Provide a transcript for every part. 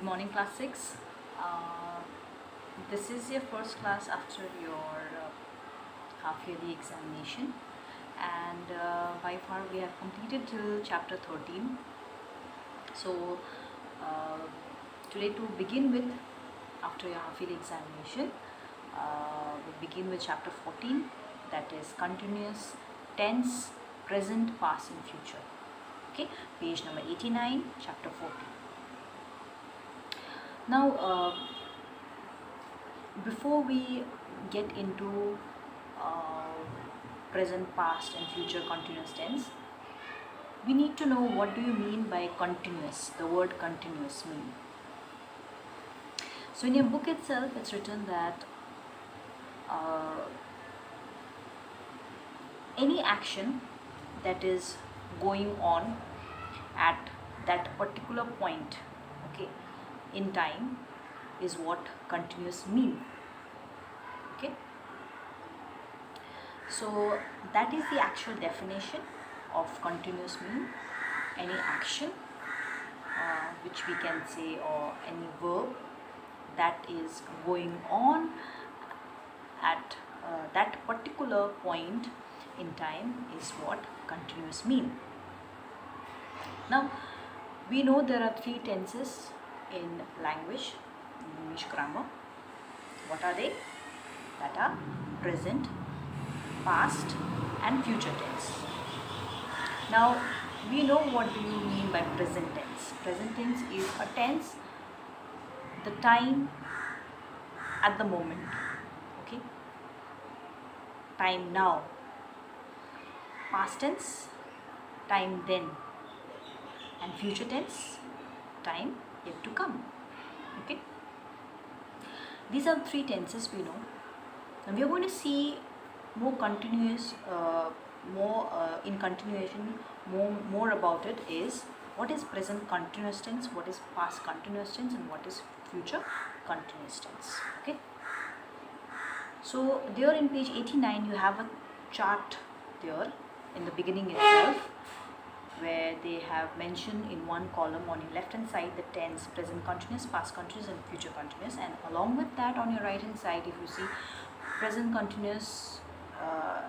morning, class 6. This is your first class after your half yearly examination, and by far we have completed till chapter 13. So today, to begin with, after your half yearly examination, we begin with chapter 14, that is continuous tense, present, past and future. Okay, page number 89, chapter 14. Now, before we get into present, past and future continuous tense, we need to know what do you mean by continuous, the word continuous mean. So in your book itself, it's written that any action that is going on at that particular point, okay, in time is what continuous mean. Okay, so that is the actual definition of continuous mean. Any action which we can say, or any verb that is going on at that particular point in time is what continuous mean. Now, we know there are three tenses in language, in English grammar. What are they? That are present, past and future tense. Now, we know what do you mean by present tense. Present tense is a tense, the time at the moment, okay, time now. Past tense, time then, and future tense, time yet to come. Okay, these are three tenses we know. Now we are going to see more continuous, in continuation, more about it is what is present continuous tense, what is past continuous tense, and what is future continuous tense. Okay, so there in page 89 you have a chart there in the beginning itself, where they have mentioned in one column on your left hand side the tense present continuous, past continuous and future continuous, and along with that on your right hand side if you see present continuous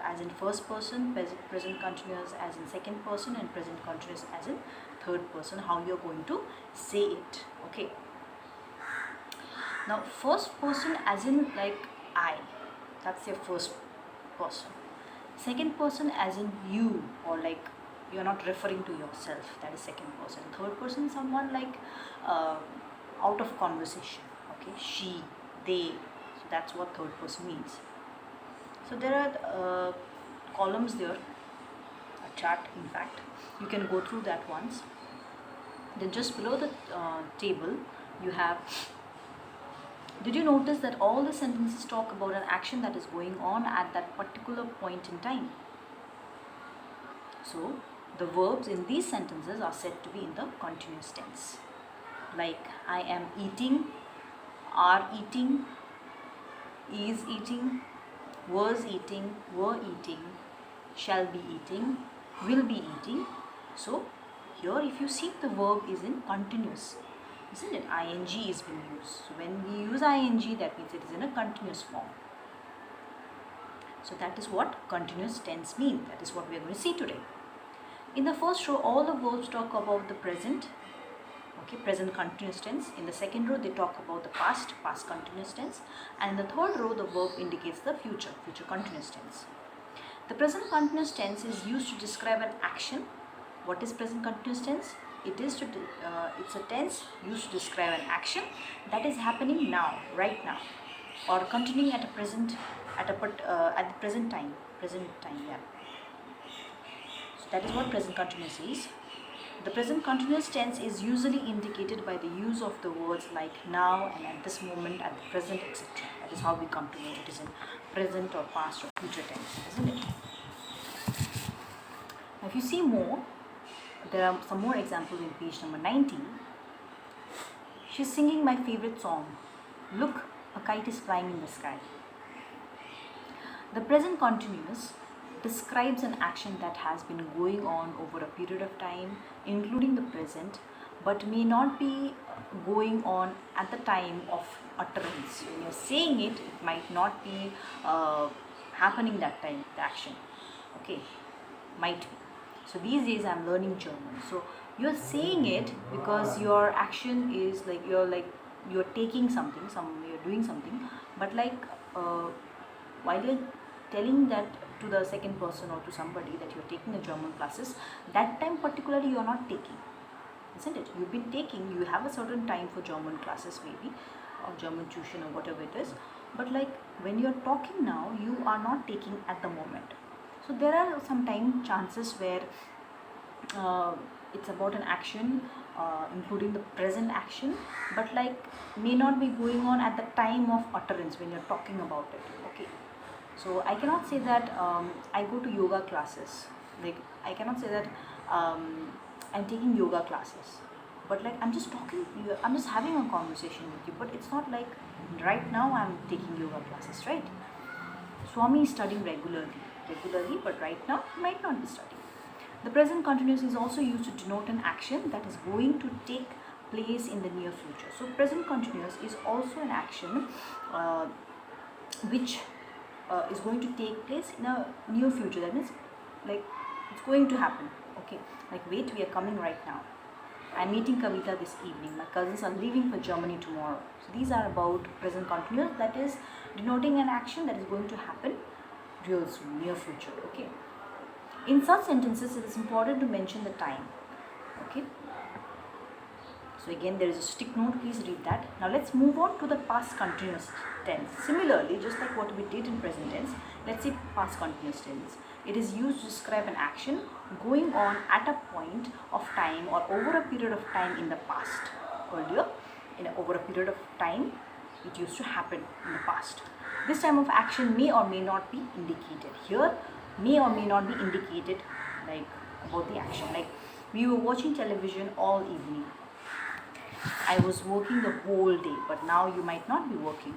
as in first person, present continuous as in second person, and present continuous as in third person, how you are going to say it. Okay, now first person as in like I, that's your first person. Second person as in you, or like you're not referring to yourself, that is second person. Third person, someone like out of conversation, okay, she, they, so that's what third person means. So there are columns there, a chart in fact, you can go through that once. Then just below the table you have, did you notice that all the sentences talk about an action that is going on at that particular point in time? So the verbs in these sentences are said to be in the continuous tense, like I am eating, are eating, is eating, was eating, were eating, shall be eating, will be eating. So here if you see, the verb is in continuous, isn't it? ing is being used. So when we use ing, that means it is in a continuous form. So that is what continuous tense means. That is what we are going to see today. In the first row, all the verbs talk about the present, okay, present continuous tense. In the second row, they talk about the past, past continuous tense. And in the third row, the verb indicates the future, future continuous tense. The present continuous tense is used to describe an action. What is present continuous tense? It's a tense used to describe an action that is happening now, right now, or continuing at a present, at the present time, yeah. So that is what present continuous is. The present continuous tense is usually indicated by the use of the words like now and at this moment, at the present, etc. That is how we come to know it is in present or past or future tense, isn't it? Now if you see more, there are some more examples in page number 90. She's singing my favorite song. Look, a kite is flying in the sky. The present continuous describes an action that has been going on over a period of time, including the present, but may not be going on at the time of utterance. When you're saying it, it might not be happening that time, the action. Okay, might be. So these days I'm learning German. So you're saying it because your action is like you're taking something, you're doing something, but while you're telling that to the second person or to somebody that you're taking a German classes, that time particularly you're not taking, isn't it? You've been taking, you have a certain time for German classes maybe, or German tuition or whatever it is, but like when you're talking now, you are not taking at the moment. So there are some time chances where it's about an action, including the present action, but like may not be going on at the time of utterance when you're talking about it. Okay, so I cannot say that I go to yoga classes, like I cannot say that I'm taking yoga classes, but like I'm just talking, I'm just having a conversation with you, but it's not like right now I'm taking yoga classes, right? Swami is studying regularly, but right now he might not be studying. The present continuous is also used to denote an action that is going to take place in the near future. So present continuous is also an action which is going to take place in a near future. That means like it's going to happen. Okay, like wait, we are coming right now. I'm meeting Kavita this evening. My cousins are leaving for Germany tomorrow. So these are about present continuous, that is denoting an action that is going to happen real soon, near future. Okay. In such sentences, it is important to mention the time. Okay. So again, there is a stick note. Please read that. Now let's move on to the past continuous tense. Similarly, just like what we did in present tense, let's see past continuous tense. It is used to describe an action going on at a point of time or over a period of time in the past. Earlier, over a period of time, it used to happen in the past. This time of action may or may not be indicated. Here, may or may not be indicated like about the action. Like we were watching television all evening. I was working the whole day, but now you might not be working.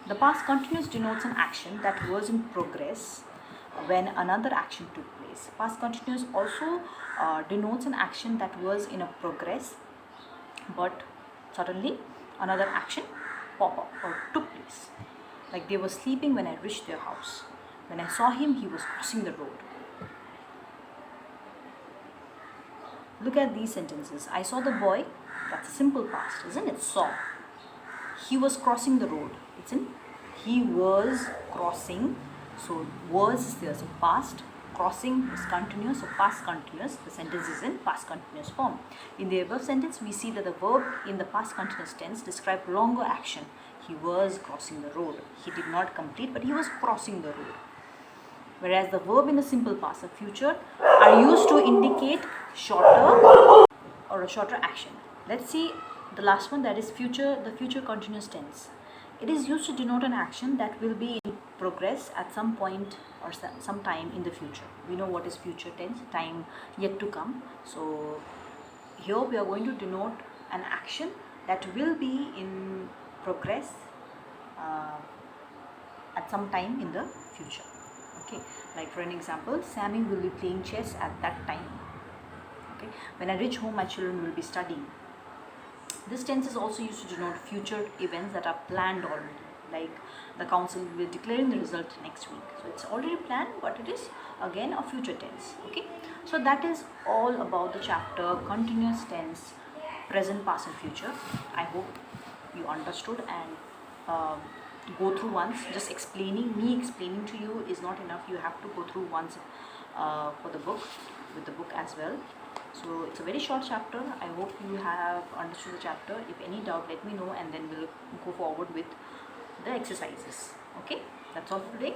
The past continuous denotes an action that was in progress when another action took place. Past continuous also denotes an action that was in a progress, but suddenly another action pop up or took place. Like they were sleeping when I reached their house. When I saw him, he was crossing the road. Look at these sentences. I saw the boy. That's a simple past, isn't it? Saw. He was crossing the road. It's in he was crossing. So was is there. So past. Crossing is continuous. So past continuous. The sentence is in past continuous form. In the above sentence, we see that the verb in the past continuous tense described longer action. He was crossing the road. He did not complete, but he was crossing the road. Whereas the verb in the simple past, the future, are used to indicate shorter or a shorter action. Let's see the last one, that is the future continuous tense. It is used to denote an action that will be in progress at some point or some time in the future. We know what is future tense, time yet to come. So here we are going to denote an action that will be in progress at some time in the future. Okay, like for an example, Sammy will be playing chess at that time. Okay, when I reach home, my children will be studying. This tense is also used to denote future events that are planned already, like the council will be declaring the result next week. So it's already planned, but it is again a future tense. Okay, so that is all about the chapter continuous tense, present, past and future. I hope you understood and go through once. Just me explaining to you is not enough. You have to go through once for the book, with the book as well. So it's a very short chapter. I hope you have understood the chapter. If any doubt, let me know, and then we'll go forward with the exercises. Okay, that's all for today.